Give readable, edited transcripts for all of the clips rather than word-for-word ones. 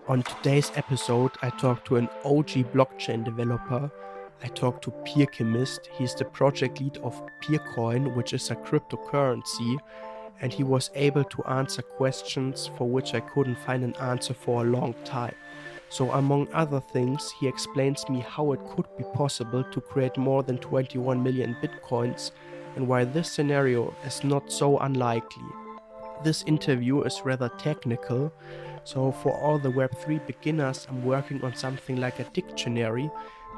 On today's episode, I talked to an OG blockchain developer. I talked to Peerchemist. He's the project lead of Peercoin, which is a cryptocurrency, and he was able to answer questions for which I couldn't find an answer for a long time. So, among other things, he explains me how it could be possible to create more than 21 million bitcoins and why this scenario is not so unlikely. This interview is rather technical, so for all the Web3 beginners, I'm working on something like a dictionary,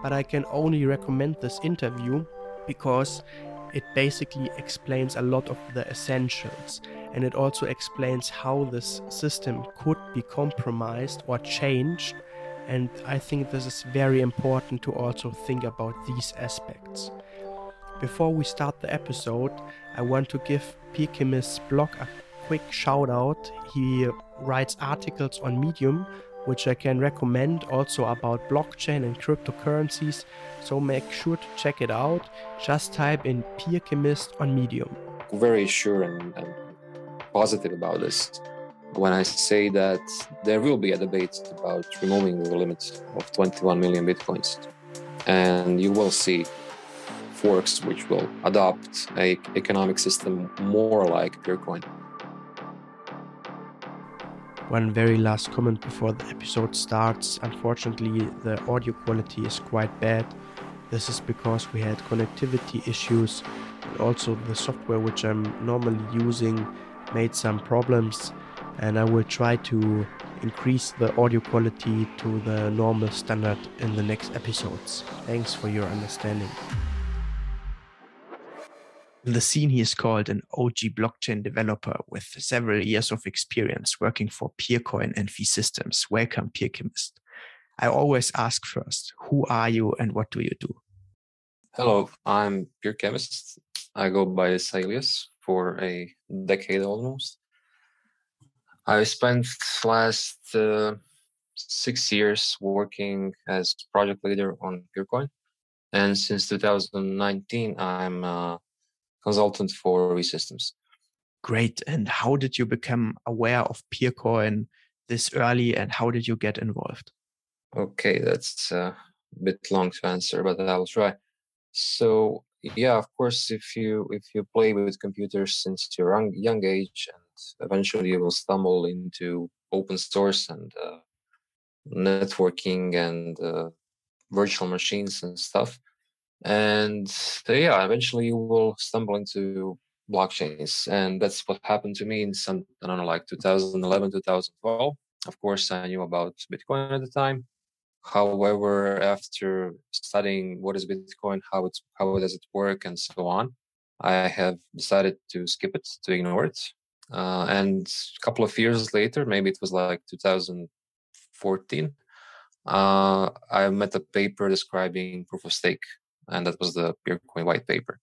but I can only recommend this interview because it basically explains a lot of the essentials, and it also explains how this system could be compromised or changed, and I think this is very important to also think about these aspects. Before we start the episode, I want to give Peerchemist's blog a quick shout out. He writes articles on Medium, which I can recommend, also about blockchain and cryptocurrencies, so make sure to check it out. Just type in Peerchemist on Medium. Very sure and positive about this when I say that there will be a debate about removing the limit of 21 million bitcoins, and you will see forks which will adopt a economic system more like Peercoin. One very last comment before the episode starts. Unfortunately, the audio quality is quite bad. This is because we had connectivity issues, and also the software which I'm normally using made some problems, and I will try to increase the audio quality to the normal standard in the next episodes. Thanks for your understanding. In the scene, he is called an OG blockchain developer with several years of experience working for Peercoin and V-Systems. Welcome, Peerchemist. I always ask first, who are you and what do you do? Hello, I'm Peerchemist. I go by this alias for a decade almost. I spent last 6 years working as project leader on Peercoin, and since 2019, I'm consultant for V-Systems. Great. And how did you become aware of Peercoin this early, and how did you get involved? Okay, that's a bit long to answer, but I'll try. So yeah, of course, if you play with computers since your young age, and eventually you will stumble into open source and networking and virtual machines and stuff. And yeah, eventually you will stumble into blockchains. And that's what happened to me in some, I don't know, like 2011, 2012. Of course, I knew about Bitcoin at the time. However, after studying what is Bitcoin, how does it work, and so on, I have decided to skip it, to ignore it. And a couple of years later, maybe it was like 2014, I met a paper describing proof of stake, and that was the Peercoin white paper.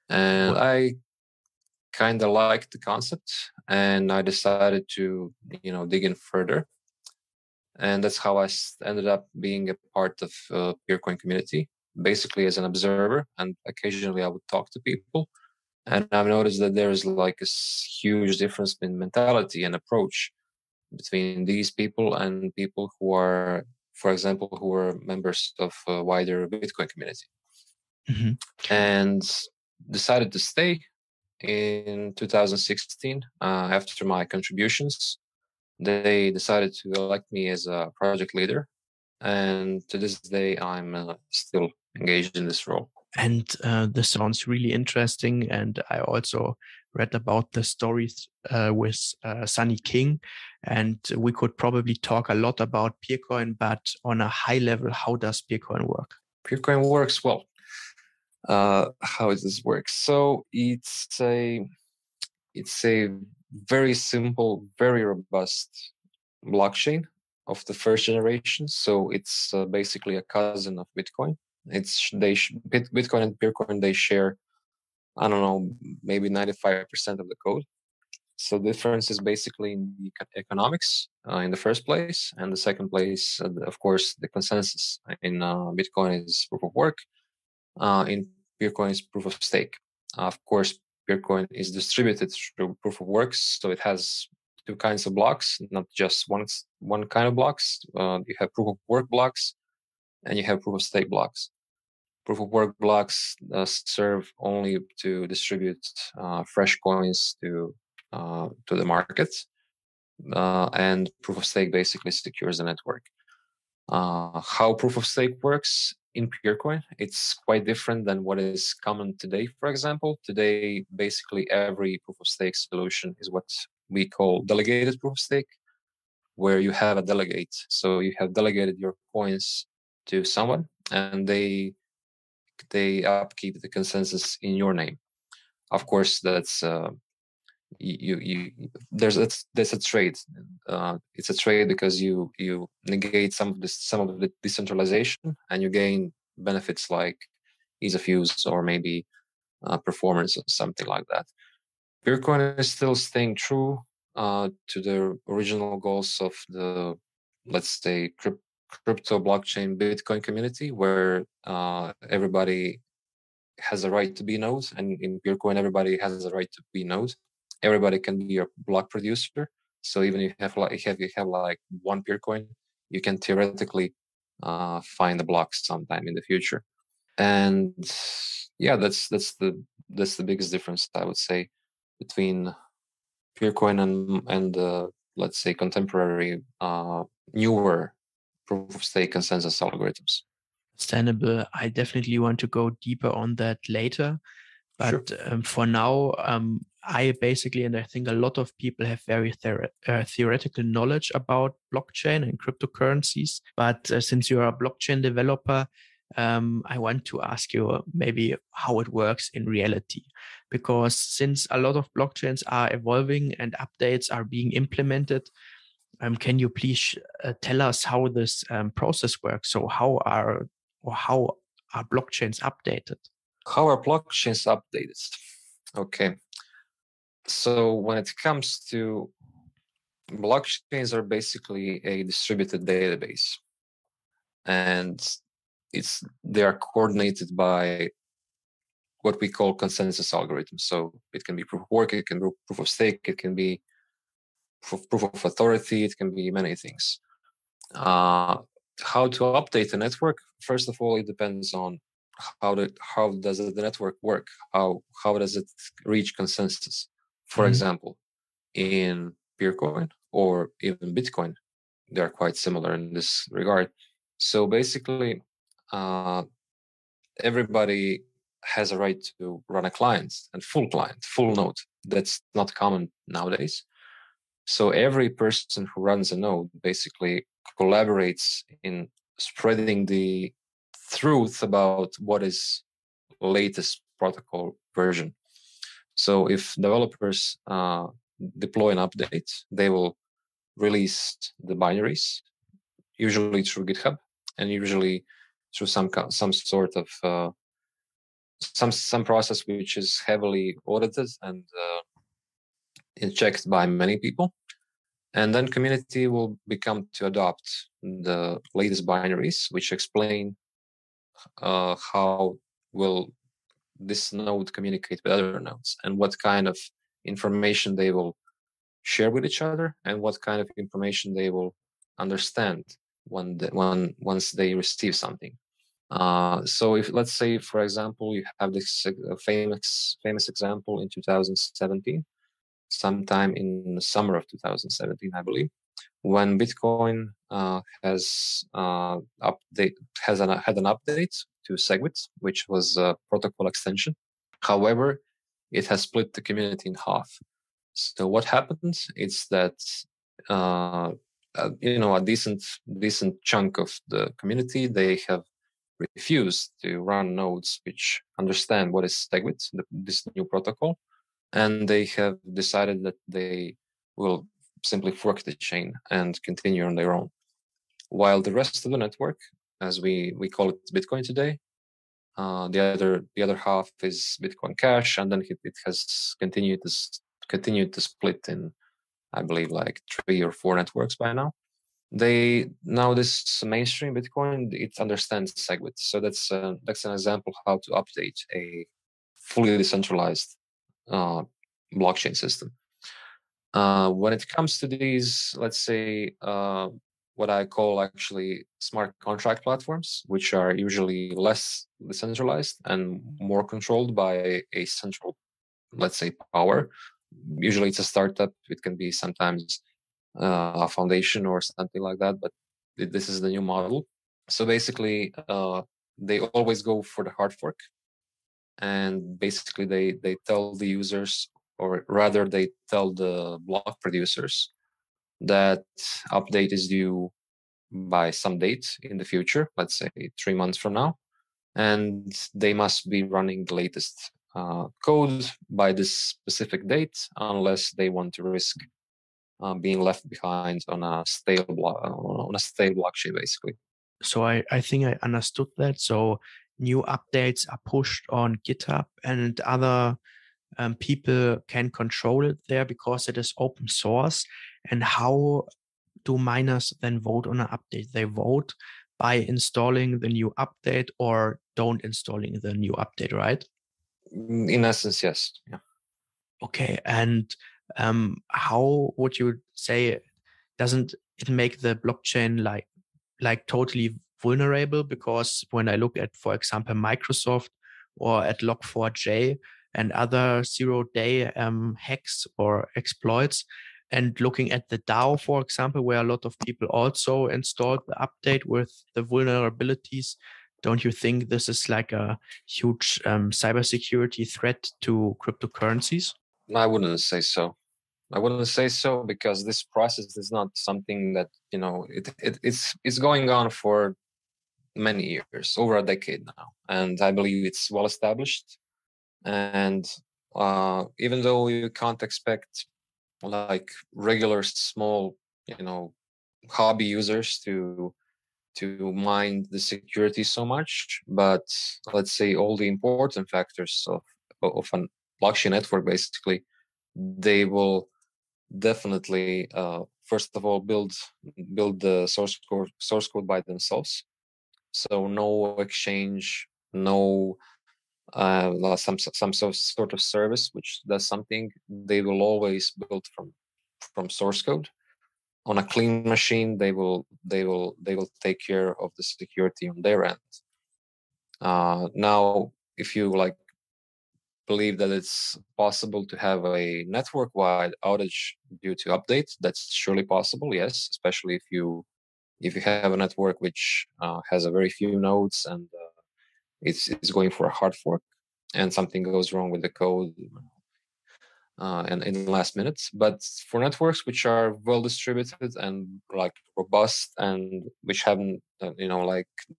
And I kind of liked the concept, and I decided to, dig in further. And that's how I ended up being a part of Peercoin community, basically as an observer, and occasionally I would talk to people. And I've noticed that there's like a huge difference in mentality and approach between these people and people who are, for example, who are members of a wider Bitcoin community. Mm-hmm. And decided to stay in 2016 after my contributions. They decided to elect me as a project leader. And to this day, I'm still engaged in this role. And this sounds really interesting. And I also read about the stories with Sunny King. And we could probably talk a lot about Peercoin, but on a high level, how does Peercoin work? Peercoin works well. How does this work? So it's a very simple, very robust blockchain of the first generation. So it's basically a cousin of Bitcoin. Bitcoin and Peercoin, they share, I don't know, maybe 95% of the code. So the difference is basically in the economics in the first place, and the second place, of course, the consensus. In Bitcoin is proof of work. In Peercoin is proof of stake. Of course, Peercoin is distributed through proof of works, so it has two kinds of blocks, not just one kind of blocks. You have proof of work blocks and you have proof of stake blocks. Proof of work blocks serve only to distribute fresh coins to the market, and proof of stake basically secures the network. How proof of stake works in Peercoin, it's quite different than what is common today. For example, today, basically every proof of stake solution is what we call delegated proof of stake, where you have a delegate. So you have delegated your coins to someone, and they upkeep the consensus in your name. Of course, that's there's a trade. It's a trade because you negate some of the decentralization, and you gain benefits like ease of use or maybe performance or something like that. Peercoin is still staying true to the original goals of the, let's say, crypto blockchain Bitcoin community, where everybody has a right to be node, and in Peercoin everybody has a right to be node. Everybody can be a block producer. So even if you have like one Peercoin, you can theoretically find the blocks sometime in the future. And yeah, that's the biggest difference, I would say, between Peercoin and let's say contemporary newer proof of stake consensus algorithms. Understandable. I definitely want to go deeper on that later. But Sure. for now, I basically, and I think a lot of people have very theoretical knowledge about blockchain and cryptocurrencies. But since you're a blockchain developer, I want to ask you maybe how it works in reality. Because since a lot of blockchains are evolving and updates are being implemented, can you please tell us how this process works? So how are blockchains updated? How are blockchains updated? Okay. So when it comes to blockchains are basically a distributed database, and they are coordinated by what we call consensus algorithms. So it can be proof of work, it can be proof of stake, it can be proof of authority, it can be many things. How to update a network? First of all, it depends on how does the network work? How does it reach consensus? For example, in Peercoin or even Bitcoin, they are quite similar in this regard. So basically, everybody has a right to run a client, full node. That's not common nowadays. So every person who runs a node basically collaborates in spreading the truth about what is latest protocol version. So if developers deploy an update, they will release the binaries, usually through GitHub, and usually through some sort of some process which is heavily audited and checked by many people. And then community will become to adopt the latest binaries, which explain how will this node communicate with other nodes and what kind of information they will share with each other and what kind of information they will understand once they receive something. So if, let's say, for example, you have this famous example in 2017, sometime in the summer of 2017, I believe, when Bitcoin has had an update to SegWit, which was a protocol extension. However, it has split the community in half. So what happens is that a decent chunk of the community, they have refused to run nodes which understand what is SegWit, this new protocol, and they have decided that they will simply fork the chain and continue on their own. While the rest of the network, as we call it Bitcoin today, the other half is Bitcoin Cash, and then it has continued to split in, I believe, like 3 or 4 networks by now. Now this mainstream Bitcoin, it understands SegWit, so that's an example how to update a fully decentralized blockchain system. When it comes to these, let's say, what I call actually smart contract platforms, which are usually less decentralized and more controlled by a central, let's say, power. Usually it's a startup. It can be sometimes a foundation or something like that, but this is the new model. So basically, they always go for the hard fork, and basically they tell the users, or rather they tell the block producers, that update is due by some date in the future, let's say 3 months from now, and they must be running the latest code by this specific date, unless they want to risk being left behind on a stale blockchain, basically. So I think I understood that. So new updates are pushed on GitHub, and other people can control it there because it is open source. And how do miners then vote on an update? They vote by installing the new update or don't installing the new update, right? In essence, yes. Yeah. Okay. And how would you say, doesn't it make the blockchain like totally vulnerable? Because when I look at, for example, Microsoft or at Log4j and other zero-day hacks or exploits, and looking at the DAO, for example, where a lot of people also installed the update with the vulnerabilities, don't you think this is like a huge cybersecurity threat to cryptocurrencies? I wouldn't say so. I wouldn't say so, because this process is not something that, it's going on for many years, over a decade now, and I believe it's well established. And even though you can't expect like regular small, hobby users to mind the security so much, but let's say all the important factors of a blockchain network, basically, they will definitely first of all build the source code by themselves. So no exchange, no some sort of service which does something. They will always build from source code on a clean machine. They will take care of the security on their end. Now, if you believe that it's possible to have a network-wide outage due to updates, that's surely possible. Yes, especially if you have a network which has a very few nodes, and it's going for a hard fork, and something goes wrong with the code, and in the last minutes. But for networks which are well distributed and robust, and which have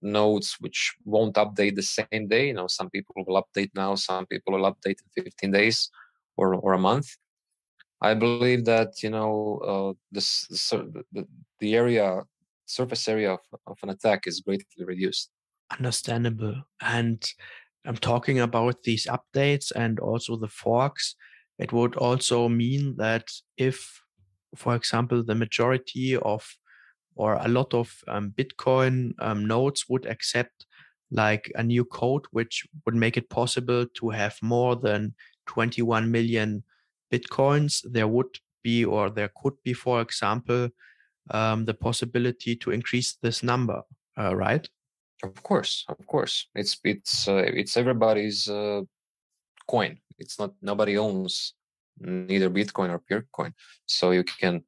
nodes which won't update the same day, some people will update now, some people will update in 15 days or a month. I believe that the surface area of an attack is greatly reduced. Understandable. And I'm talking about these updates and also the forks. It would also mean that if, for example, the majority of or a lot of Bitcoin nodes would accept like a new code, which would make it possible to have more than 21 million Bitcoins, there would be, or there could be, for example, the possibility to increase this number, right? Of course, it's everybody's coin. It's not, nobody owns neither Bitcoin or Peercoin, so you can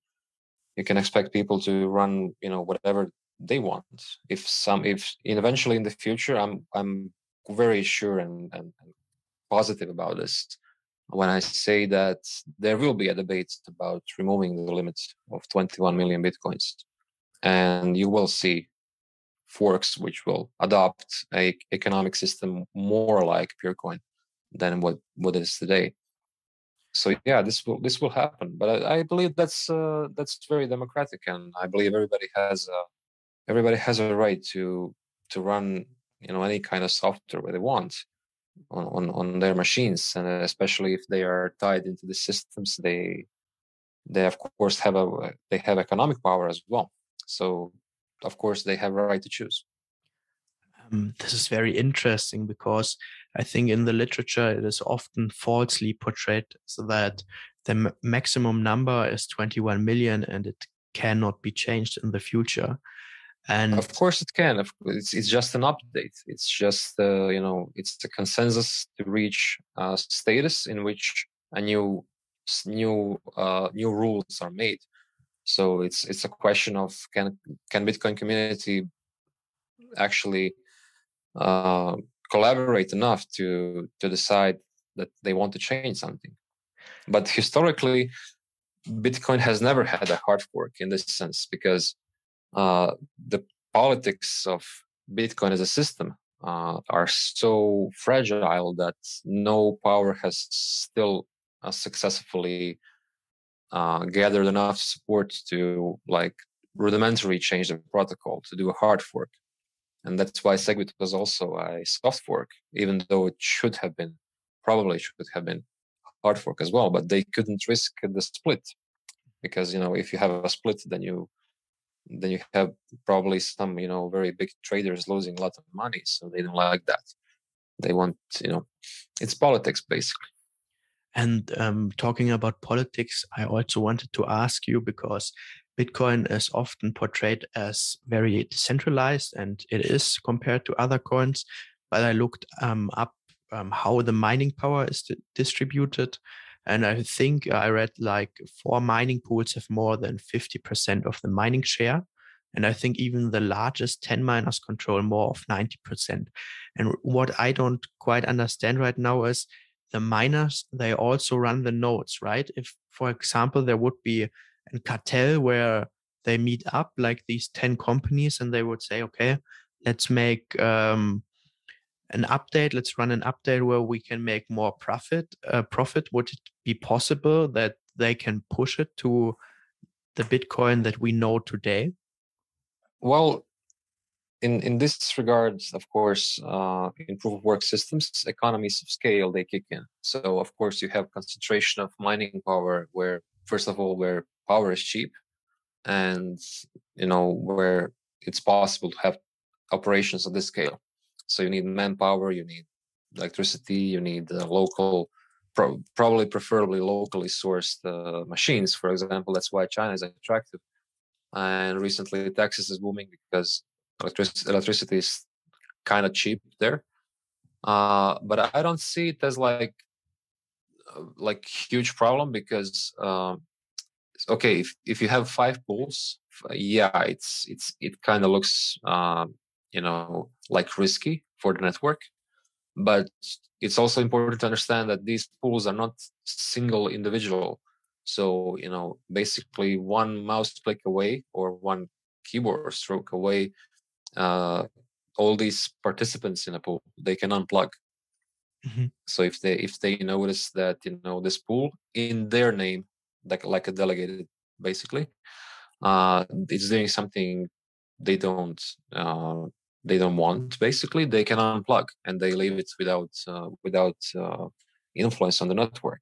expect people to run whatever they want. If eventually in the future, I'm very sure and positive about this when I say that there will be a debate about removing the limit of 21 million Bitcoins, and you will see forks which will adopt a economic system more like Peercoin than what it is today. So yeah, this will happen, but I believe that's very democratic, and I believe everybody has a right to run any kind of software where they want on their machines, and especially if they are tied into the systems, they of course have economic power as well. So of course they have a right to choose. This is very interesting because I think in the literature it is often falsely portrayed so that The maximum number is 21 million, and it cannot be changed in the future. And of course it can. It's just an update. It's just it's a consensus to reach a status in which a new rules are made. So it's a question of can Bitcoin community actually collaborate enough to decide that they want to change something. But historically, Bitcoin has never had a hard fork in this sense, because the politics of Bitcoin as a system are so fragile that no power has still successfully gathered enough support to like rudimentary change the protocol to do a hard fork. And that's why Segwit was also a soft fork, even though it probably should have been hard fork as well. But they couldn't risk the split, because if you have a split, then you have probably some very big traders losing a lot of money. So they don't like that. They want it's politics basically. And talking about politics, I also wanted to ask you, because Bitcoin is often portrayed as very decentralized, and it is compared to other coins. But I looked up how the mining power is distributed. And I think I read like 4 mining pools have more than 50% of the mining share. And I think even the largest 10 miners control more of 90%. And what I don't quite understand right now is the miners, they also run the nodes, right? If, for example, there would be a cartel where they meet up like these 10 companies and they would say, okay, let's make an update. Let's run an update where we can make more profit. Would it be possible that they can push it to the Bitcoin that we know today? Well, in this regard, of course, in proof of work systems, economies of scale, they kick in. So of course you have concentration of mining power where, first of all, where power is cheap, and where it's possible to have operations of this scale. So you need manpower, you need electricity, you need local, probably preferably locally sourced machines. For example, that's why China is attractive. And recently Texas is booming because electricity is kind of cheap there. But I don't see it as like huge problem, because okay, if you have 5 pools, yeah, it kind of looks like risky for the network. But it's also important to understand that these pools are not single individual. So basically one mouse click away or one keyboard stroke away, all these participants in a pool, they can unplug. Mm-hmm. So if they notice that this pool in their name, like a delegated, basically, it's doing something they don't want, basically, they can unplug and they leave it without influence on the network.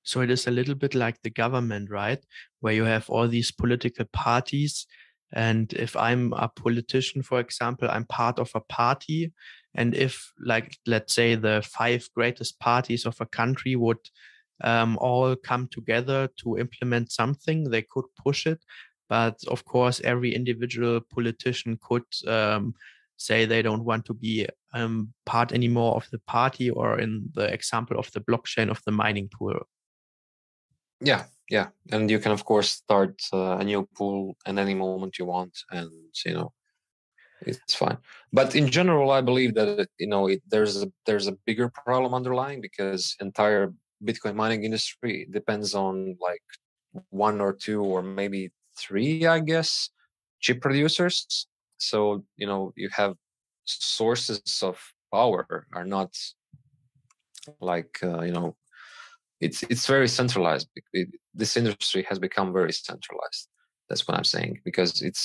So it is a little bit like the government, right? Where you have all these political parties. And if I'm a politician, for example, I'm part of a party. And if, like, let's say the 5 greatest parties of a country would all come together to implement something, they could push it. But of course, every individual politician could say they don't want to be part anymore of the party, or in the example of the blockchain of the mining pool. Yeah. And you can, of course, start a new pool at any moment you want, and it's fine. But in general, I believe that there's a bigger problem underlying, because entire Bitcoin mining industry depends on like 1 or 2 or maybe 3, I guess, chip producers. So you have sources of power are not like it's very centralized. This industry has become very centralized. That's what I'm saying, because it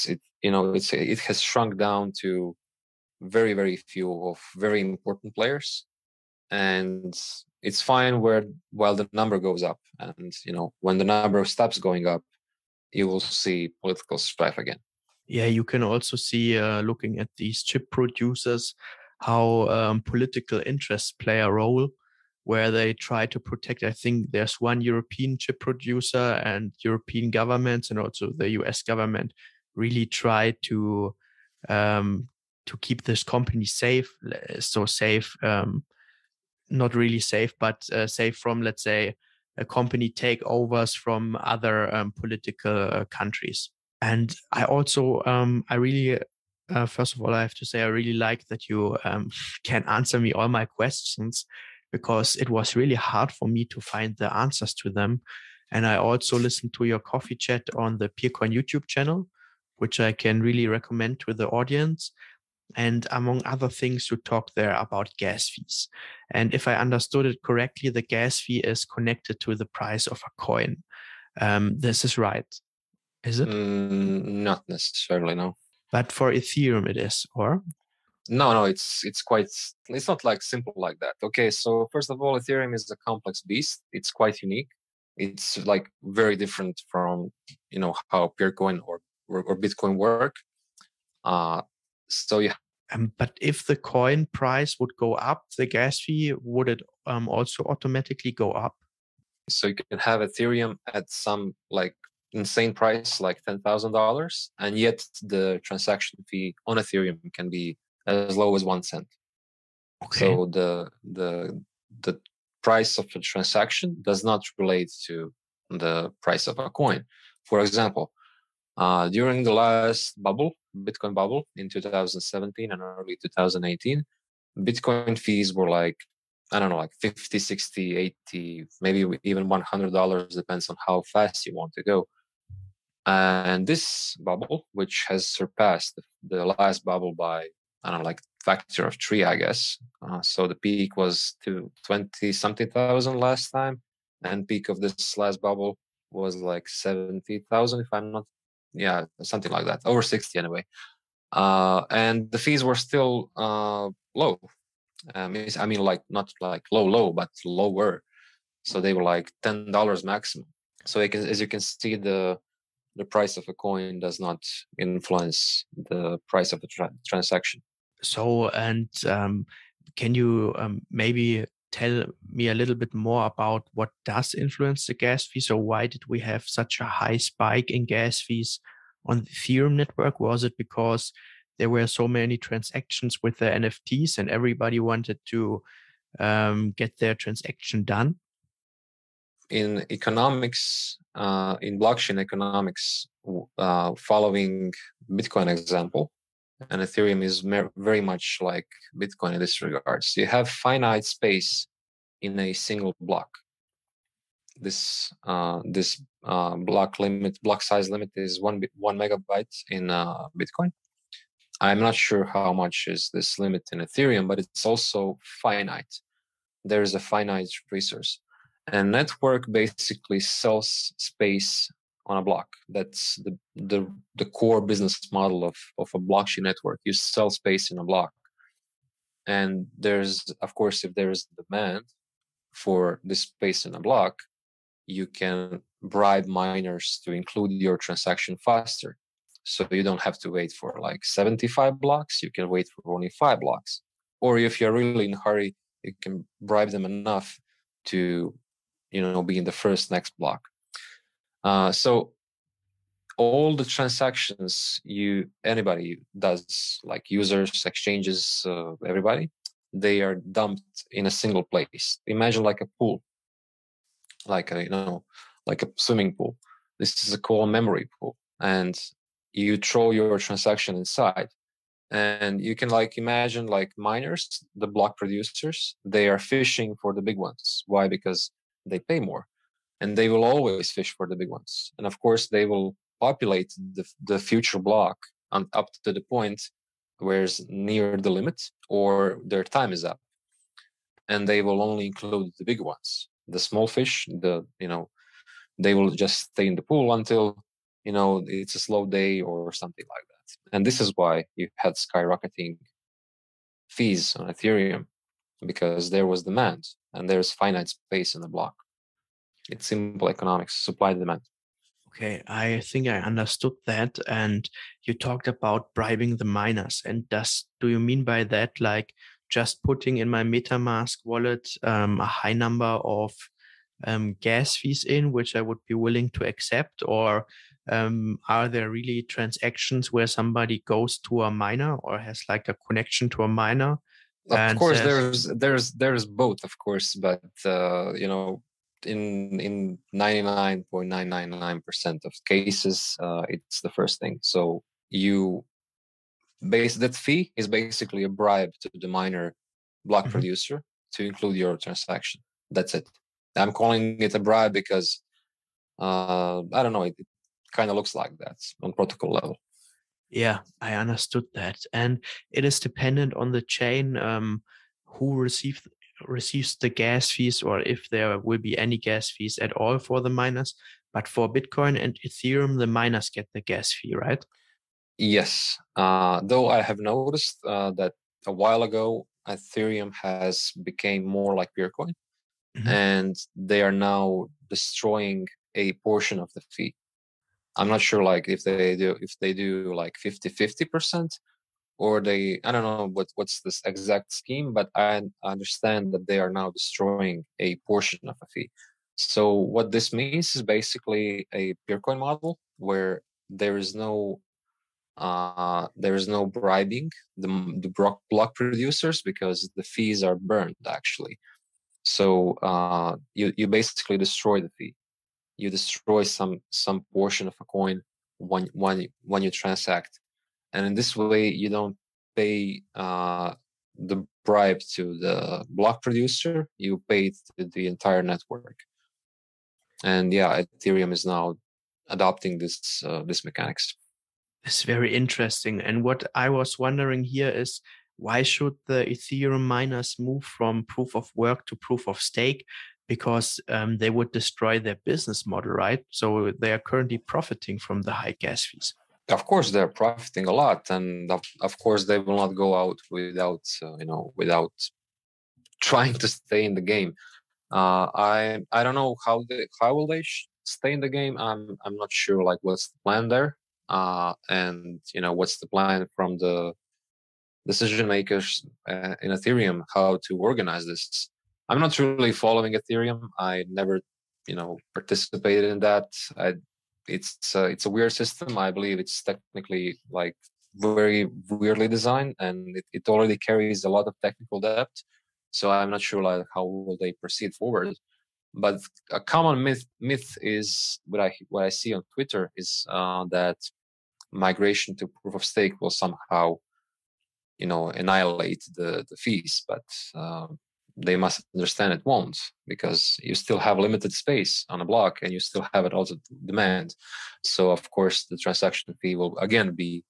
has shrunk down to very, very few of very important players, and it's fine while the number goes up, and when the number stops going up, you will see political strife again. Yeah, you can also see, looking at these chip producers, how political interests play a role. where they try to protect. I think there's one European chip producer, and European governments and also the US government really try to keep this company safe. So safe, not really safe, but safe from, let's say, a company takeovers from other political countries. And I also, I really, first of all, I have to say, I really like that you can answer me all my questions, because it was really hard for me to find the answers to them. And I also listened to your coffee chat on the Peercoin YouTube channel, which I can really recommend to the audience. And among other things, you talk there about gas fees. And if I understood it correctly, the gas fee is connected to the price of a coin. This is right, is it? Not necessarily, no. But for Ethereum, it is, or? No, it's not like simple like that. Okay, so first of all, Ethereum is a complex beast. It's quite unique. It's like very different from how Peercoin or Bitcoin work. So but if the coin price would go up, the gas fee, would it also automatically go up? So you can have Ethereum at some like insane price, like $10,000, and yet the transaction fee on Ethereum can be as low as 1 cent. Okay. So the price of a transaction does not relate to the price of a coin. For example, during the last Bitcoin bubble in 2017 and early 2018, Bitcoin fees were like, I don't know, like 50, 60, 80, maybe even $100, depends on how fast you want to go. And this bubble, which has surpassed the last bubble by, I don't know, like factor of 3, I guess. So the peak was to 20 something thousand last time. And peak of this last bubble was like 70,000, if I'm not, yeah, something like that, over 60 anyway. And the fees were still low. I mean, like not like low, but lower. So they were like $10 maximum. So as you can see, the price of a coin does not influence the price of the transaction. So, and can you maybe tell me a little bit more about what does influence the gas fee? So why did we have such a high spike in gas fees on the Ethereum network? Was it because there were so many transactions with the NFTs and everybody wanted to get their transaction done? In economics, in blockchain economics, following Bitcoin example, and Ethereum is very much like Bitcoin in this regards. You have finite space in a single block. This block size limit is one megabyte in Bitcoin. I'm not sure how much is this limit in Ethereum, but it's also finite. There is a finite resource. And network basically sells space on a block. That's the core business model of a blockchain network. You sell space in a block. And there's, of course, if there is demand for this space in a block, you can bribe miners to include your transaction faster. So you don't have to wait for like 75 blocks. You can wait for only 5 blocks. Or if you're really in a hurry, you can bribe them enough to, be in the next block. So all the transactions anybody does, like users, exchanges, everybody, they are dumped in a single place. Imagine like a pool, like a swimming pool. This is a core memory pool, and you throw your transaction inside. And you can imagine miners, the block producers, they are fishing for the big ones. Why? Because they pay more, and they will always fish for the big ones. And of course, they will populate the future block up to the point where it's near the limit or their time is up. And they will only include the big ones. The small fish, they will just stay in the pool until it's a slow day or something like that. And this is why you had skyrocketing fees on Ethereum, because there was demand and there's finite space in the block. It's simple economics, supply and demand. Okay, I think I understood that. And you talked about bribing the miners. And do you mean by that, like, just putting in my MetaMask wallet a high number of gas fees in, which I would be willing to accept? Or are there really transactions where somebody goes to a miner or has like a connection to a miner Of and course, says, there's both, of course, but in 99.999% of cases, it's the first thing. So that fee is basically a bribe to the miner block producer to include your transaction. That's it. I'm calling it a bribe because I don't know, it kind of looks like that on protocol level. Yeah, I understood that. And it is dependent on the chain who receives the gas fees, or if there will be any gas fees at all for the miners. But for Bitcoin and Ethereum, the miners get the gas fee, right? Yes, though I have noticed that a while ago, Ethereum has became more like Peercoin, and they are now destroying a portion of the fee. I'm not sure like if they do like 50-50%, or I don't know what's this exact scheme, but I understand that they are now destroying a portion of a fee. So what this means is basically a Peercoin model where there is no bribing the block producers because the fees are burned actually. So you basically destroy the fee. You destroy some portion of a coin when you transact, and in this way you don't pay the bribe to the block producer. You pay it to the entire network. And yeah, Ethereum is now adopting this mechanics. It's very interesting. And what I was wondering here is, why should the Ethereum miners move from proof of work to proof of stake? Because they would destroy their business model, right? So they are currently profiting from the high gas fees. Of course, they're profiting a lot, and of course, they will not go out without without trying to stay in the game. I don't know how will they stay in the game. I'm not sure like what's the plan there, and what's the plan from the decision makers in Ethereum how to organize this. I'm not really following Ethereum. I never participated in that. It's a weird system. I believe it's technically like very weirdly designed, and it already carries a lot of technical debt. So I'm not sure like how will they proceed forward. But a common myth is what I see on Twitter is that migration to proof of stake will somehow annihilate the fees, but they must understand it won't, because you still have limited space on a block and you still have it also demand. So of course the transaction fee will again be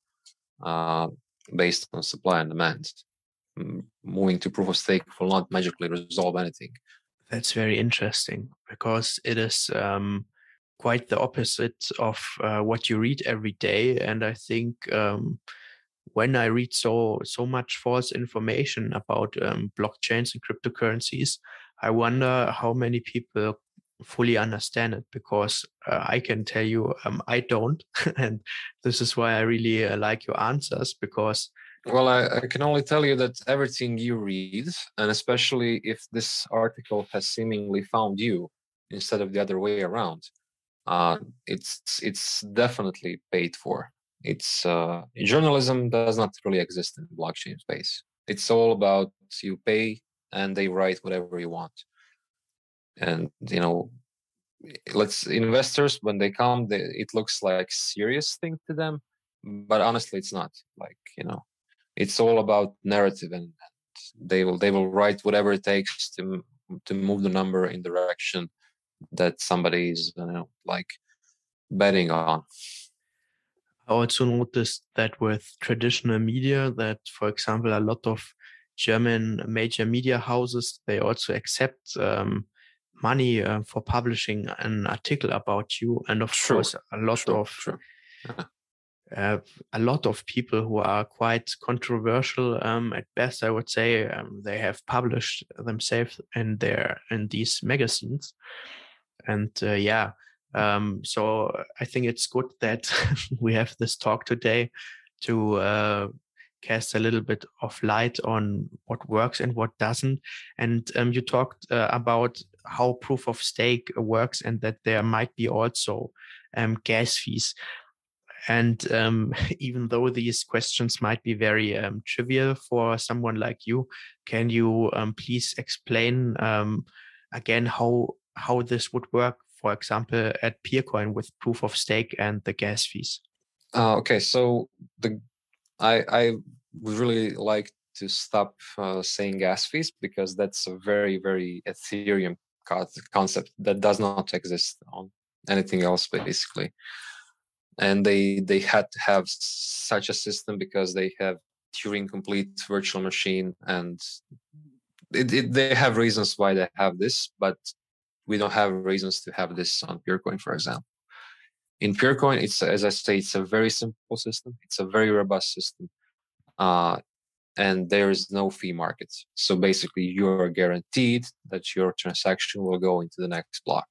based on supply and demand. Moving to proof of stake will not magically resolve anything. That's very interesting, because it is quite the opposite of what you read every day. And I think when I read so much false information about blockchains and cryptocurrencies, I wonder how many people fully understand it, because I can tell you I don't. And this is why I really like your answers, because well, I can only tell you that everything you read, and especially if this article has seemingly found you instead of the other way around, it's definitely paid for. It's journalism does not really exist in the blockchain space. It's all about you pay and they write whatever you want. And let's investors when they come, it looks like serious thing to them, but honestly, it's not. Like it's all about narrative, and they will write whatever it takes to move the number in the direction that somebody is like betting on. I also noticed that with traditional media, that, for example, a lot of German major media houses, they also accept money for publishing an article about you. And of course, a lot of people who are quite controversial at best, I would say, they have published themselves in these magazines. And so I think it's good that we have this talk today to cast a little bit of light on what works and what doesn't. And you talked about how proof of stake works and that there might be also gas fees. And even though these questions might be very trivial for someone like you, can you please explain again how this would work, for example, at Peercoin with proof of stake and the gas fees? Okay, so I would really like to stop saying gas fees, because that's a very, very Ethereum concept that does not exist on anything else, basically. And they had to have such a system because they have Turing complete virtual machine, and they have reasons why they have this, but we don't have reasons to have this on Peercoin, for example. In Peercoin, it's, as I say, it's a very simple system. It's a very robust system. And there is no fee market. So basically, you're guaranteed that your transaction will go into the next block,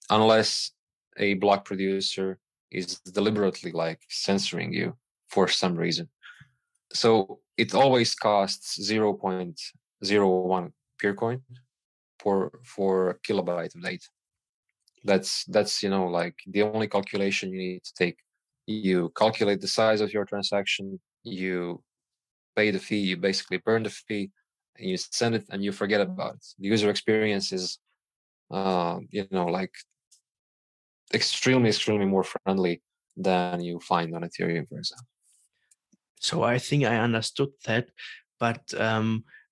unless a block producer is deliberately like censoring you for some reason. So it always costs 0.01 Peercoin for a kilobyte of data. That's like the only calculation you need to take. You calculate the size of your transaction, you pay the fee, you basically burn the fee, and you send it and you forget about it. The user experience is like extremely more friendly than you find on Ethereum, for example. So I think I understood that, but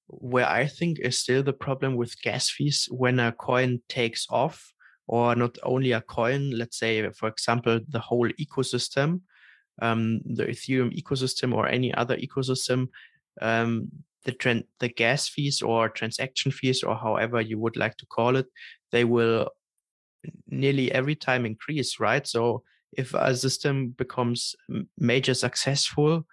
where I think is still the problem with gas fees when a coin takes off, or not only a coin, let's say, for example, the whole ecosystem, the Ethereum ecosystem or any other ecosystem, the gas fees or transaction fees, or however you would like to call it, they will nearly every time increase, right? So if a system becomes major successful,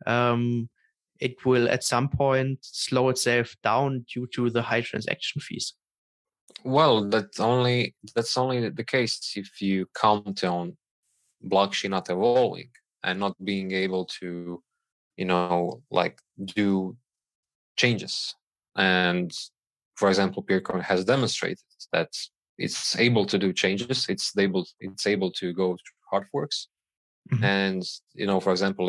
it will at some point slow itself down due to the high transaction fees. Well, that's only the case if you count on blockchain not evolving and not being able to, like do changes. And for example, Peercoin has demonstrated that it's able to do changes. It's able to go through hard forks. Mhm. And for example,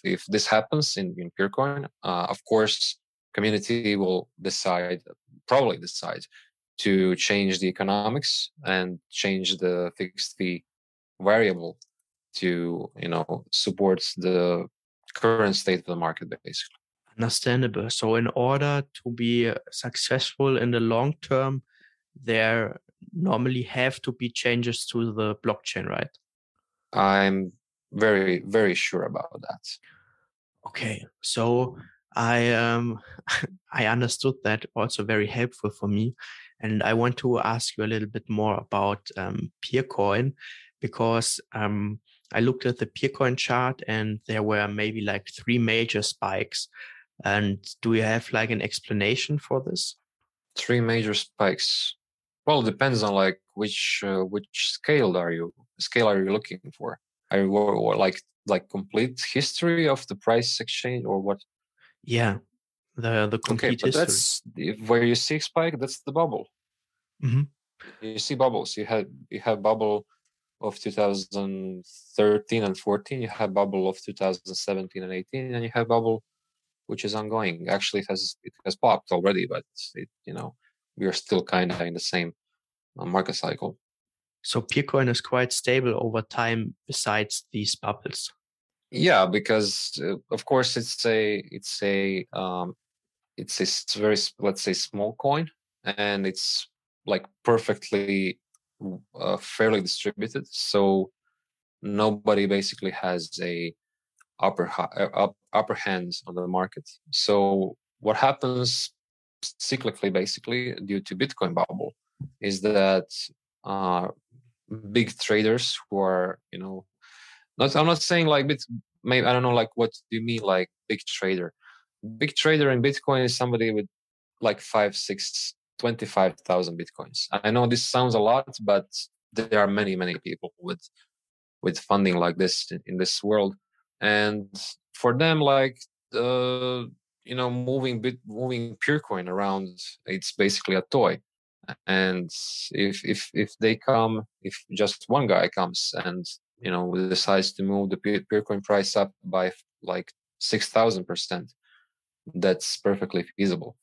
if this happens in Peercoin, of course, community will probably decide to change the economics and change the fixed fee variable to support the current state of the market, basically. Understandable. So in order to be successful in the long term, there normally have to be changes to the blockchain, right? I'm very, very sure about that. Okay, so I I understood that, also very helpful for me, and I want to ask you a little bit more about Peercoin, because I looked at the Peercoin chart and there were maybe like three major spikes. And do you have like an explanation for this? Three major spikes. Well, it depends on like which scale are you looking for? Are you or like complete history of the price exchange, or what? Yeah, the Okay, complete but history. that's where you see spike. That's the bubble. Hmm. You see bubbles. You have bubble of 2013 and 14. You have bubble of 2017 and 18, and you have bubble which is ongoing. Actually, it has popped already, but we are still kind of in the same market cycle. So Peercoin is quite stable over time besides these bubbles. Yeah, because of course it's a very, let's say, small coin, and it's like perfectly fairly distributed. So nobody basically has a upper hand on the market. So what happens cyclically, basically due to Bitcoin bubble, is that uh, big traders who are, I'm not saying like maybe I don't know, like what do you mean like big trader? Big trader in Bitcoin is somebody with like 5, 6, 25,000 Bitcoins. I know this sounds a lot, but there are many people with funding like this in this world. And for them, like moving Peercoin around, it's basically a toy. And if they come, if just one guy comes and decides to move the Peercoin price up by like 6,000%, that's perfectly feasible.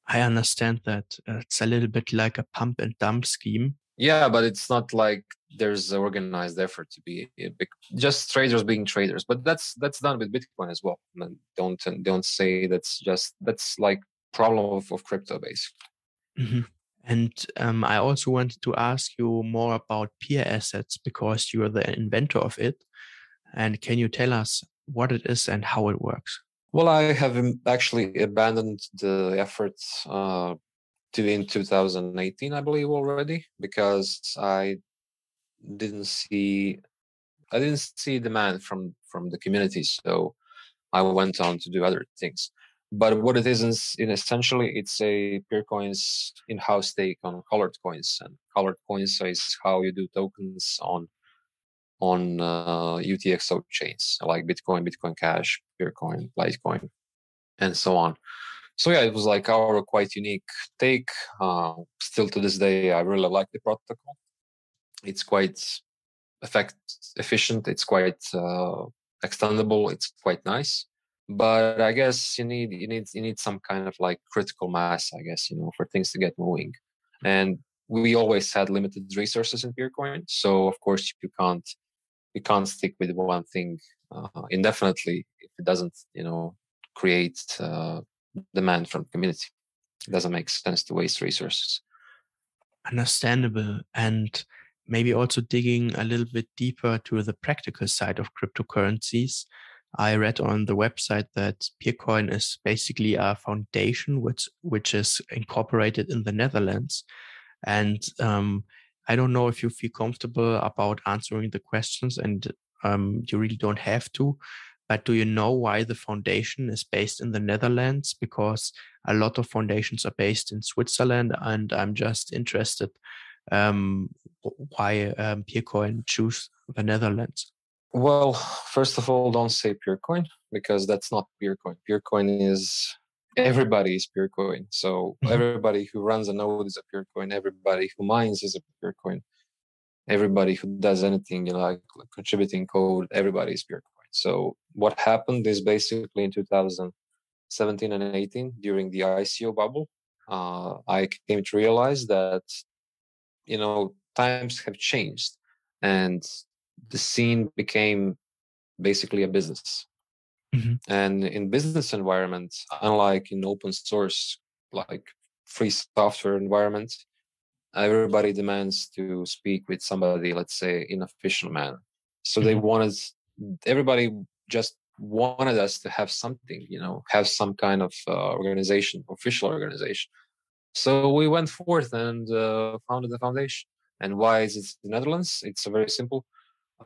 I understand that it's a little bit like a pump and dump scheme. Yeah, but it's not like there's organized effort to be just traders being traders. But that's done with Bitcoin as well. And don't say that's like problem of crypto basically. Mhm. And I also wanted to ask you more about peer assets because you're the inventor of it. And can you tell us what it is and how it works? Well, I have actually abandoned the effort in 2018, I believe already, because didn't see I didn't see demand from the community. So I went on to do other things. But what it is in essentially, it's a Peercoin's in-house take on colored coins, and colored coins is how you do tokens on UTXO chains like Bitcoin, Bitcoin Cash, Peercoin, Litecoin, and so on. So yeah, it was like our quite unique take. Still to this day, I really like the protocol. It's quite efficient. It's quite extendable. It's quite nice. But I guess you need some kind of like critical mass, I guess, for things to get moving. And we always had limited resources in Peercoin, so of course you can't stick with one thing indefinitely if it doesn't create demand from the community. It doesn't make sense to waste resources. Understandable. And maybe also digging a little bit deeper to the practical side of cryptocurrencies. I read on the website that Peercoin is basically a foundation which is incorporated in the Netherlands. And I don't know if you feel comfortable about answering the questions, and you really don't have to. But do you know why the foundation is based in the Netherlands? Because a lot of foundations are based in Switzerland, and I'm just interested um, why Peercoin choose the Netherlands. Well, first of all, don't say Peercoin because that's not Peercoin. Peercoin is everybody is Peercoin. So Mhm. everybody who runs a node is a Peercoin. Everybody who mines is a Peercoin. Everybody who does anything, like contributing code, everybody is Peercoin. So what happened is basically in 2017 and 18 during the ICO bubble, I came to realize that times have changed and the scene became basically a business. Mhm. And in business environments, unlike in open source, like free software environment, everybody demands to speak with somebody, let's say, in official manner. So Mhm. everybody just wanted us to have something, have some kind of organization, official organization. So we went forth and founded the foundation. And why is it the Netherlands? It's a very simple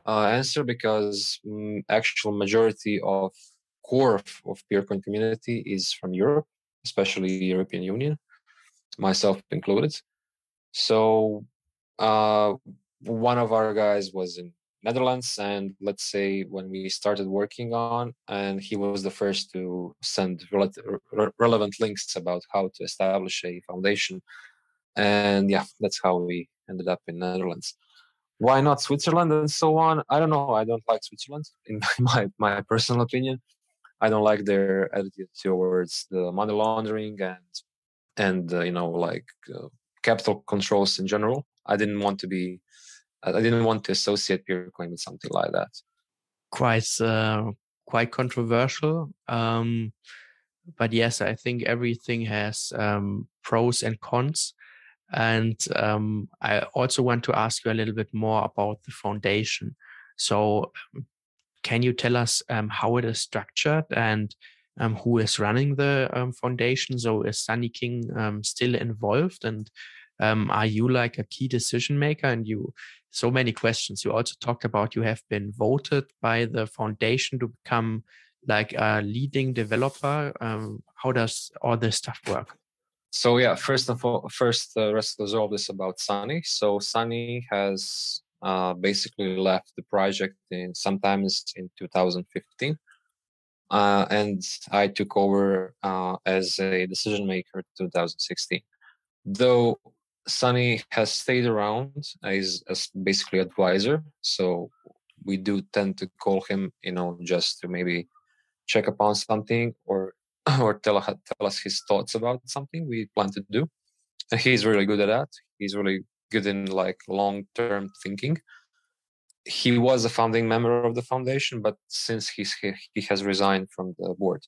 answer because actual majority of core of Peercoin community is from Europe, especially European Union, myself included. So uh, one of our guys was in Netherlands, and let's say when we started working on, and he was the first to send relevant links about how to establish a foundation, and yeah, that's how we ended up in Netherlands. Why not Switzerland and so on? I don't know. I don't like Switzerland, in my personal opinion. I don't like their attitude towards the money laundering and capital controls in general. I didn't want to associate Peercoin with something like that. Quite quite controversial. But yes, I think everything has pros and cons. And I also want to ask you a little bit more about the foundation. So, can you tell us how it is structured and who is running the foundation? So, is Sunny King still involved? And are you like a key decision maker? And so many questions. You also talked about you have been voted by the foundation to become like a leading developer. How does all this stuff work? So yeah, let's resolve this about Sunny. So Sunny has basically left the project sometimes in 2015, and I took over as a decision maker in 2016. Though Sunny has stayed around as basically advisor, so we do tend to call him, just to maybe check upon something or or tell us his thoughts about something we plan to do. And he's really good at that. He's really good in like long-term thinking. He was a founding member of the foundation, but since he has resigned from the board.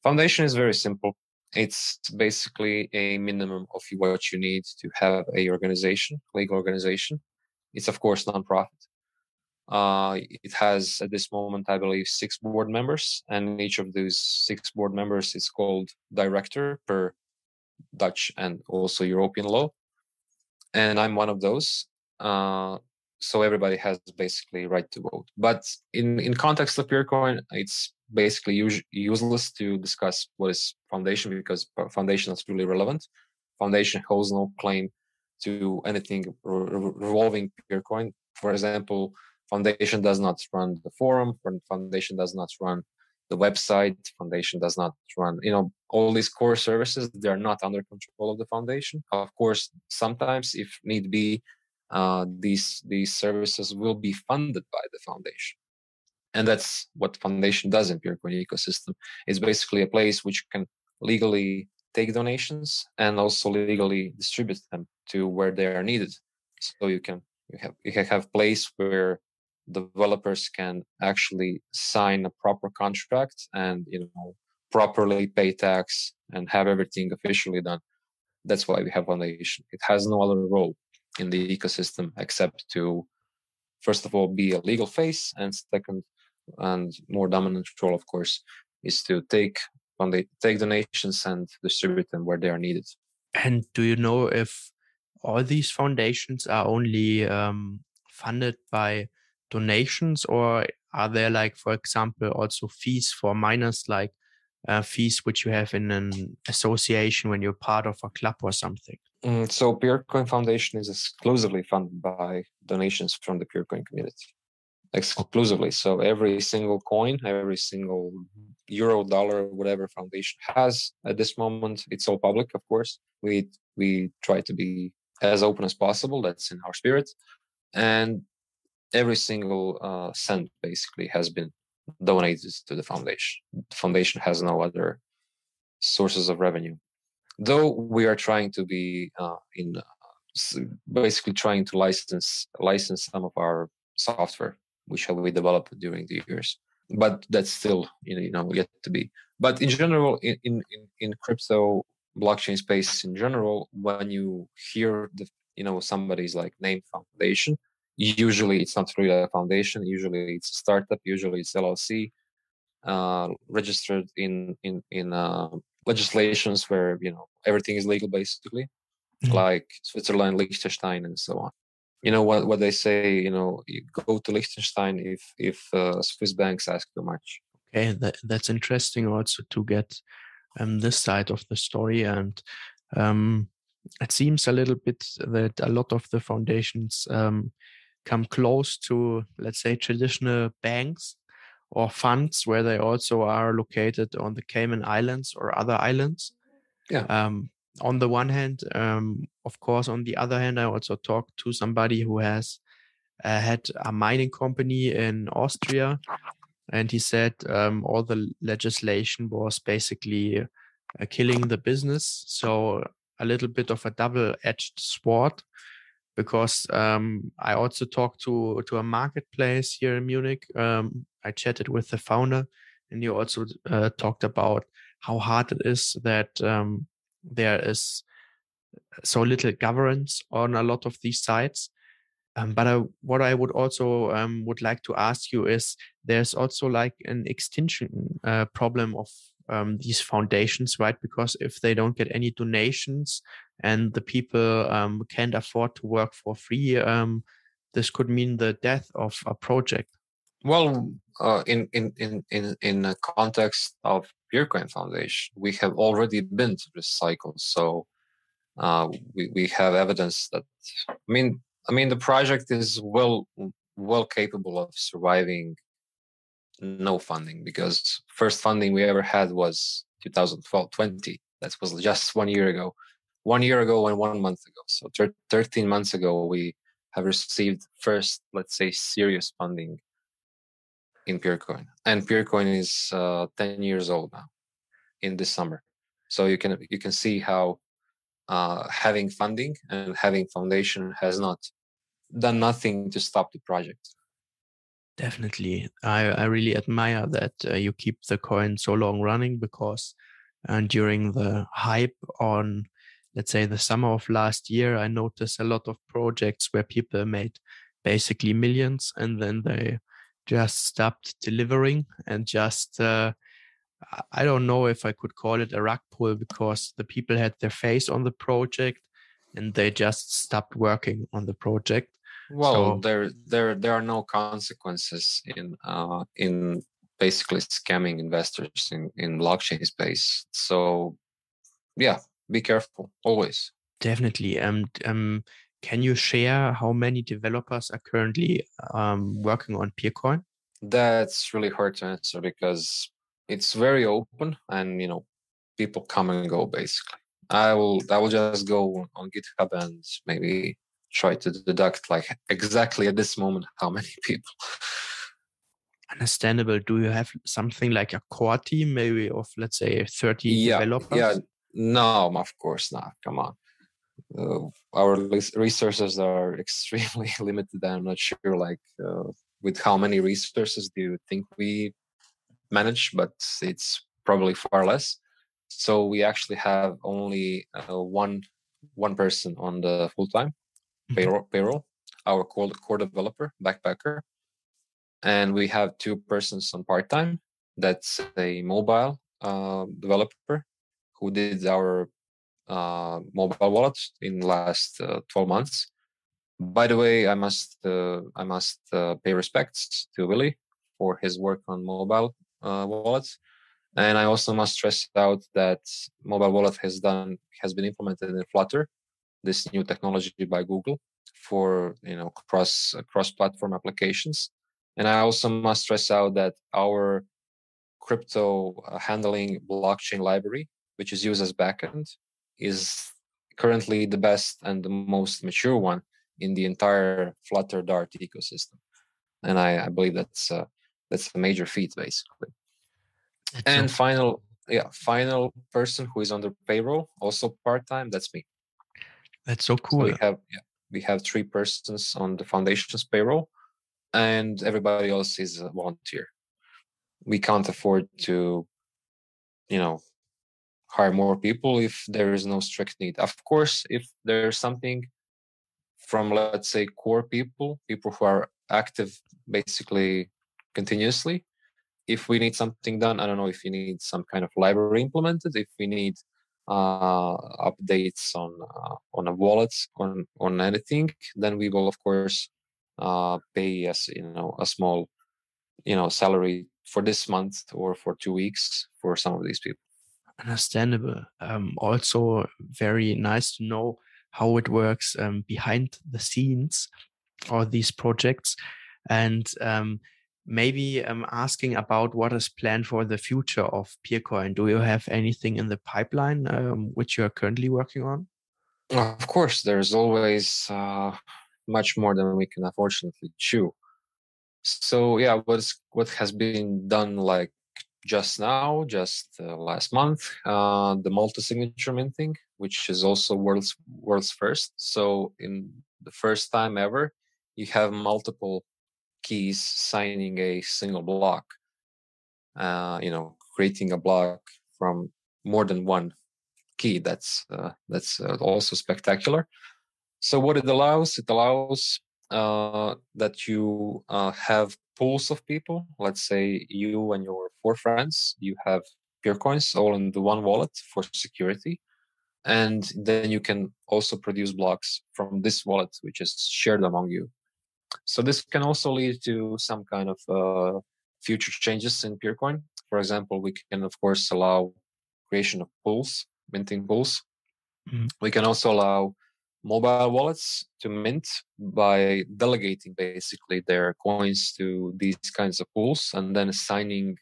Foundation is very simple. It's basically a minimum of what you need to have a organization, legal organization. It's of course nonprofit. It has at this moment, I believe, 6 board members, and each of those 6 board members is called director per Dutch and also European law. And I'm one of those. So everybody has basically right to vote. But in context of Peercoin, it's basically useless to discuss what is foundation, because foundation is really relevant. Foundation holds no claim to anything revolving Peercoin. For example, foundation does not run the forum, foundation does not run the website, foundation does not run, all these core services. They are not under control of the foundation. Of course, sometimes if need be, these services will be funded by the foundation. And that's what foundation does in Peercoin ecosystem. It's basically a place which can legally take donations and also legally distribute them to where they are needed. So you have place where developers can actually sign a proper contract and properly pay tax and have everything officially done. That's why we have foundation. It has no other role in the ecosystem except to, first of all, be a legal face, and second, and more dominant role, of course, is to take donations and distribute them where they are needed. And do you know if all these foundations are only funded by donations, or are there, like, for example, also fees for minors, like fees which you have in an association when you're part of a club or something? So Peercoin Foundation is exclusively funded by donations from the Peercoin community. Exclusively. So every single coin, every single euro, dollar, whatever foundation has at this moment, it's all public, of course. We try to be as open as possible. That's in our spirit. And every single cent basically has been donated to the foundation. The foundation has no other sources of revenue. Though we are trying to be basically trying to license some of our software, which we developed during the years, but that's still yet to be. But in general, in crypto blockchain space in general, when you hear somebody's like name foundation, usually it's not really a foundation. Usually it's a startup. Usually it's LLC, registered in legislations where everything is legal basically, like Switzerland, Liechtenstein, and so on. You know what they say. You go to Liechtenstein if Swiss banks ask too much. Okay, that's interesting also to get this side of the story. And it seems a little bit that a lot of the foundations come close to, let's say, traditional banks or funds, where they also are located on the Cayman Islands or other islands. Yeah. On the one hand, of course, on the other hand, I also talked to somebody who has had a mining company in Austria, and he said all the legislation was basically killing the business. So a little bit of a double-edged sword, because I also talked to a marketplace here in Munich. I chatted with the founder, and he also talked about how hard it is that there is so little governance on a lot of these sites. But what I would also would like to ask you is, there's also like an extinction problem of these foundations, right? Because if they don't get any donations and the people can't afford to work for free, this could mean the death of a project. Well, in the context of Peercoin Foundation, we have already been through this cycle. So we have evidence that I mean the project is well capable of surviving no funding, because first funding we ever had was 2012, 20. That was just 1 year ago. 1 year ago and 1 month ago. So 13 months ago, we have received first, let's say, serious funding in Peercoin. And Peercoin is 10 years old now in this summer. So you can see how having funding and having foundation has not done nothing to stop the project. Definitely. I really admire that you keep the coin so long running, because during the hype on, let's say, the summer of last year, I noticed a lot of projects where people made basically millions and then they just stopped delivering and just, I don't know if I could call it a rug pull, because the people had their face on the project and they just stopped working on the project. Well, So there are no consequences in basically scamming investors in blockchain space. So yeah, be careful always. definitely. Can you share how many developers are currently working on Peercoin? That's really hard to answer because it's very open, and people come and go basically. I will just go on GitHub and maybe try to deduct like exactly at this moment how many people. Understandable. Do you have something like a core team, maybe of, let's say, 30 Yeah, developers? no, of course not. Come on. Our resources are extremely limited. I'm not sure like with how many resources do you think we manage, but it's probably far less. So we actually have only one person on the full-time Mhm. payroll, our core developer, backpacker, and we have two persons on part-time. That's a mobile developer who did our mobile wallet in the last 12 months. By the way, I must pay respects to Willie for his work on mobile wallets. And I also must stress out that mobile wallet has been implemented in Flutter, this new technology by Google for cross platform applications. And I also must stress out that our crypto handling blockchain library, which is used as backend, is currently the best and the most mature one in the entire Flutter Dart ecosystem. And I believe that's a major feat, basically. That's And so final person who is on the payroll, also part time, that's me. that's so So cool. we have three persons on the foundation's payroll, and everybody else is a volunteer. We can't afford to, you know, hire more people if there is no strict need. Of course, if there's something from, let's say, core people who are active basically continuously, if we need something done, I don't know if you need some kind of library implemented, if we need updates on a wallet, on anything, then we will of course pay a small salary for this month or for 2 weeks for some of these people. Understandable. Also, very nice to know how it works behind the scenes or these projects, and maybe asking about what is planned for the future of Peercoin. Do you have anything in the pipeline which you are currently working on? Of course, there's always much more than we can unfortunately chew. So yeah, what has been done like just now, just last month, the multi-signature minting, which is also world's first. So in the first time ever, you have multiple keys signing a single block. Creating a block from more than one key. That's also spectacular. So what it allows that you have pools of people. Let's say you and your four friends, you have Peercoins all in the one wallet for security. And then you can also produce blocks from this wallet, which is shared among you. So this can also lead to some kind of future changes in Peercoin. For example, we can, of course, allow creation of pools, minting pools. Mhm. We can also allow mobile wallets to mint by delegating basically their coins to these kinds of pools and then assigning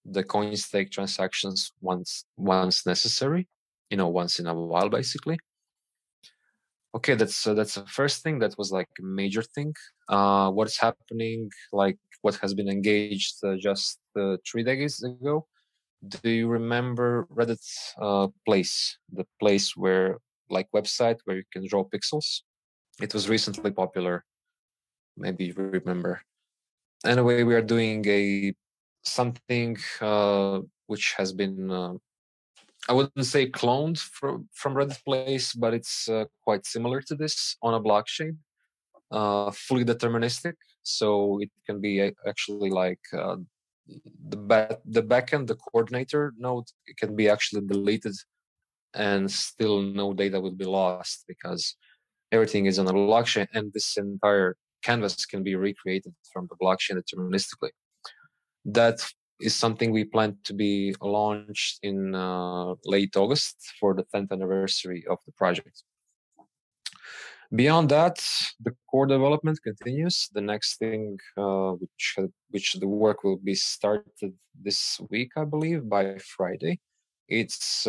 the coin stake transactions once necessary, once in a while basically. Okay, that's the first thing. That was like a major thing. What's happening, like what has been engaged just 3 days ago? Do you remember Reddit place, the place where, like, website where you can draw pixels? It was recently popular. Maybe you remember. Anyway, we are doing something which has been I wouldn't say cloned from Reddit place, but it's quite similar to this on a blockchain, fully deterministic. So it can be actually like the backend, the coordinator node, it can be actually deleted, and still no data will be lost because everything is on a blockchain, and this entire canvas can be recreated from the blockchain deterministically. That is something we plan to be launched in late August for the 10th anniversary of the project. Beyond that, the core development continues. The next thing, which the work will be started this week, I believe, by Friday. It's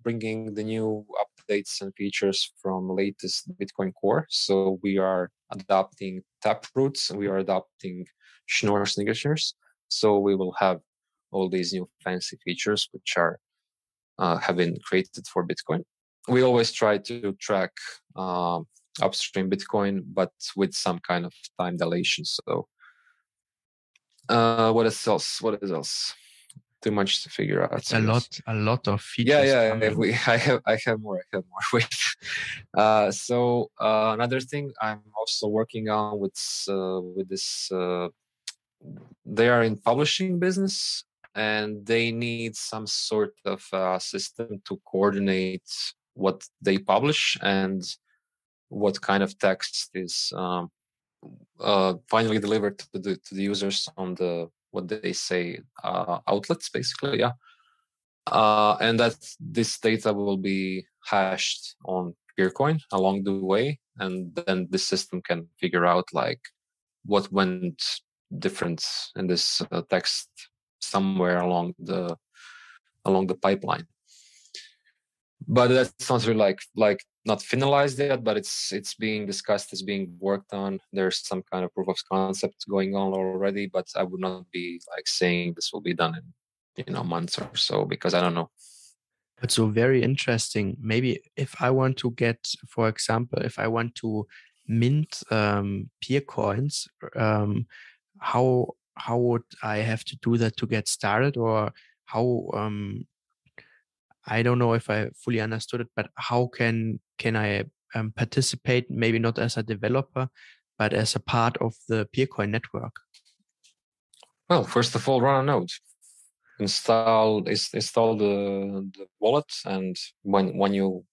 bringing the new updates and features from latest Bitcoin core. So we are adopting taproots, we are adopting Schnorr signatures. So we will have all these new fancy features which are have been created for Bitcoin. We always try to track upstream Bitcoin, but with some kind of time dilation. So what is else? What is else? Too much to figure out. It's a lot of features. Yeah. I have more. Wait. So another thing I'm also working on with this. They are in publishing business, and they need some sort of system to coordinate what they publish and what kind of text is finally delivered to the users on the, what they say, outlets, basically. Yeah. And that this data will be hashed on Peercoin along the way, and then the system can figure out like what went different in this text somewhere along the pipeline. But that's not really like not finalized yet, but it's being discussed, it's being worked on. There's some kind of proof of concept going on already, but I would not be like saying this will be done in months or so, because I don't know. But so very interesting. Maybe if I want to get, for example, if I want to mint peer coins, how would I have to do that to get started, or how I don't know if I fully understood it, but how can I participate? Maybe not as a developer, but as a part of the Peercoin network. Well, first of all, run a node. Install the wallet, and when you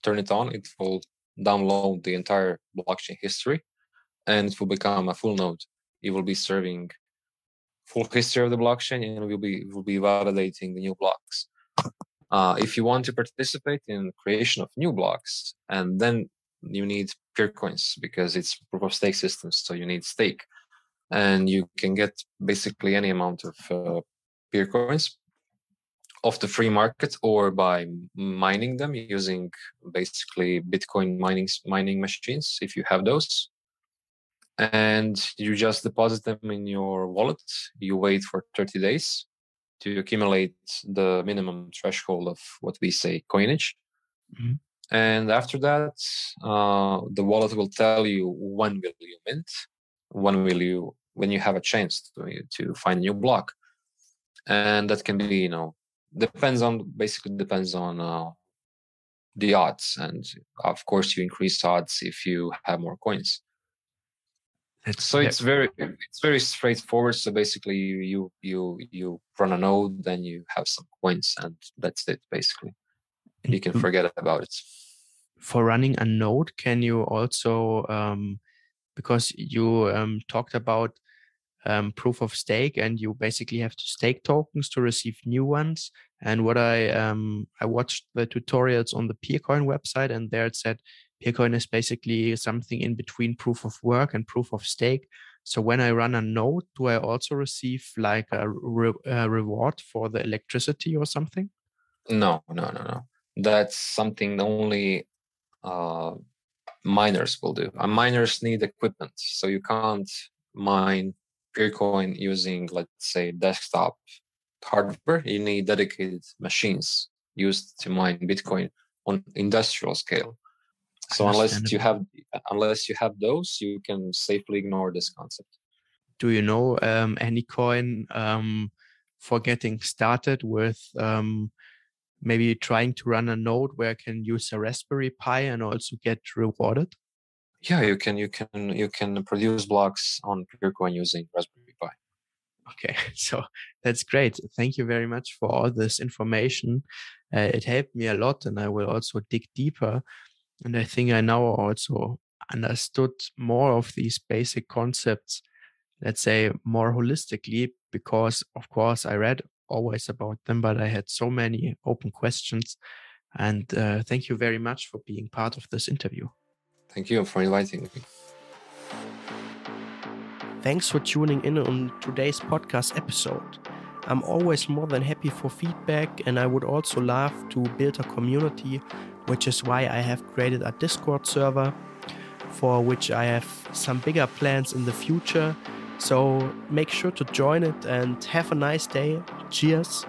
turn it on, it will download the entire blockchain history, and it will become a full node. It will be serving full history of the blockchain, and will be validating the new blocks. If you want to participate in creation of new blocks, and then you need Peercoins because it's proof of stake system, so you need stake, and you can get basically any amount of Peercoins off the free market or by mining them using basically Bitcoin mining machines if you have those. And you just deposit them in your wallet. You wait for 30 days to accumulate the minimum threshold of what we say coinage. Mm-hmm. And after that, the wallet will tell you when will you mint, when you have a chance to find a new block. And that can be, depends on the odds, and of course you increase odds if you have more coins. It's very straightforward. So basically you run a node, then you have some coins, and that's it basically. You can forget about it. For running a node, can you also because you talked about proof of stake, and you basically have to stake tokens to receive new ones. And what I watched the tutorials on the Peercoin website, and there it said Peercoin is basically something in between proof of work and proof of stake. So when I run a node, do I also receive like a reward for the electricity or something? No. That's something only miners will do. And miners need equipment, so you can't mine Peercoin using, let's say, desktop hardware. You need dedicated machines used to mine Bitcoin on industrial scale. So unless you have those, you can safely ignore this concept. Do you know any coin for getting started with maybe trying to run a node where I can use a Raspberry Pi and also get rewarded? Yeah, you can produce blocks on Peercoin using Raspberry Pi. Okay, so that's great. Thank you very much for all this information. It helped me a lot, and I will also dig deeper. And I think I now also understood more of these basic concepts, let's say more holistically, because of course I read always about them, but I had so many open questions. And thank you very much for being part of this interview. Thank you for inviting me. Thanks for tuning in on today's podcast episode. I'm always more than happy for feedback, and I would also love to build a community, which is why I have created a Discord server, for which I have some bigger plans in the future. So make sure to join it and have a nice day. Cheers.